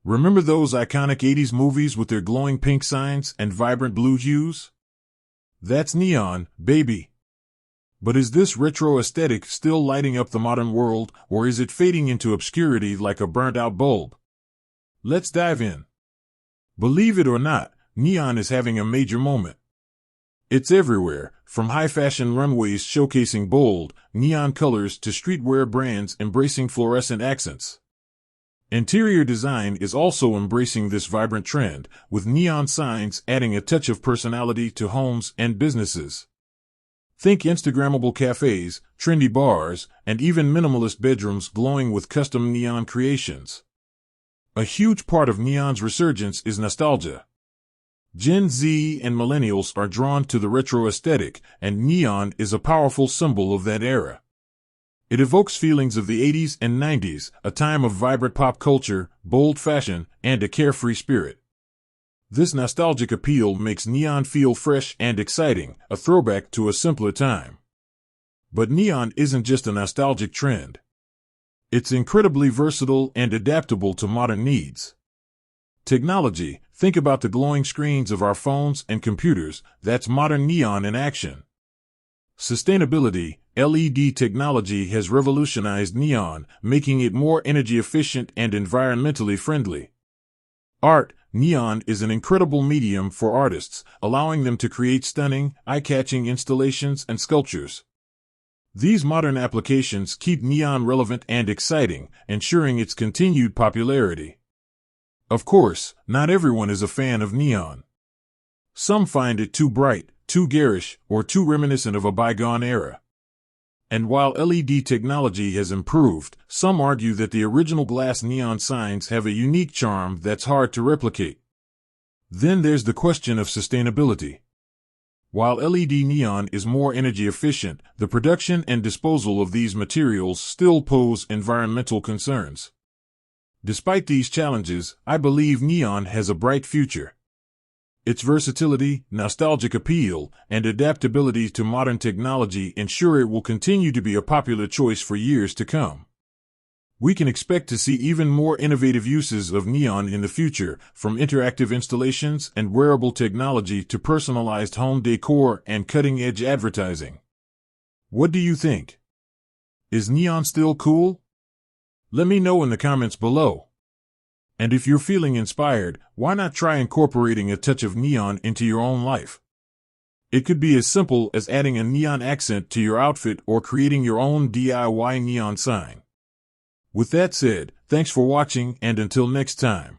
Remember those iconic 80s movies with their glowing pink signs and vibrant blue hues? That's neon, baby. But is this retro aesthetic still lighting up the modern world, or is it fading into obscurity like a burnt-out bulb? Let's dive in. Believe it or not, neon is having a major moment. It's everywhere, from high-fashion runways showcasing bold, neon colors to streetwear brands embracing fluorescent accents. Interior design is also embracing this vibrant trend, with neon signs adding a touch of personality to homes and businesses. Think Instagrammable cafes, trendy bars, and even minimalist bedrooms glowing with custom neon creations. A huge part of neon's resurgence is nostalgia. Gen Z and millennials are drawn to the retro aesthetic, and neon is a powerful symbol of that era. It evokes feelings of the 80s and 90s, a time of vibrant pop culture, bold fashion, and a carefree spirit. This nostalgic appeal makes neon feel fresh and exciting, a throwback to a simpler time. But neon isn't just a nostalgic trend. It's incredibly versatile and adaptable to modern needs. Technology, think about the glowing screens of our phones and computers, that's modern neon in action. Sustainability, LED technology has revolutionized neon, making it more energy efficient and environmentally friendly. Art, neon is an incredible medium for artists, allowing them to create stunning, eye-catching installations and sculptures. These modern applications keep neon relevant and exciting, ensuring its continued popularity. Of course, not everyone is a fan of neon. Some find it too bright, too garish, or too reminiscent of a bygone era. And while LED technology has improved, some argue that the original glass neon signs have a unique charm that's hard to replicate. Then there's the question of sustainability. While LED neon is more energy efficient, the production and disposal of these materials still pose environmental concerns. Despite these challenges, I believe neon has a bright future. Its versatility, nostalgic appeal, and adaptability to modern technology ensure it will continue to be a popular choice for years to come. We can expect to see even more innovative uses of neon in the future, from interactive installations and wearable technology to personalized home decor and cutting-edge advertising. What do you think? Is neon still cool? Let me know in the comments below. And if you're feeling inspired, why not try incorporating a touch of neon into your own life? It could be as simple as adding a neon accent to your outfit or creating your own DIY neon sign. With that said, thanks for watching, and until next time.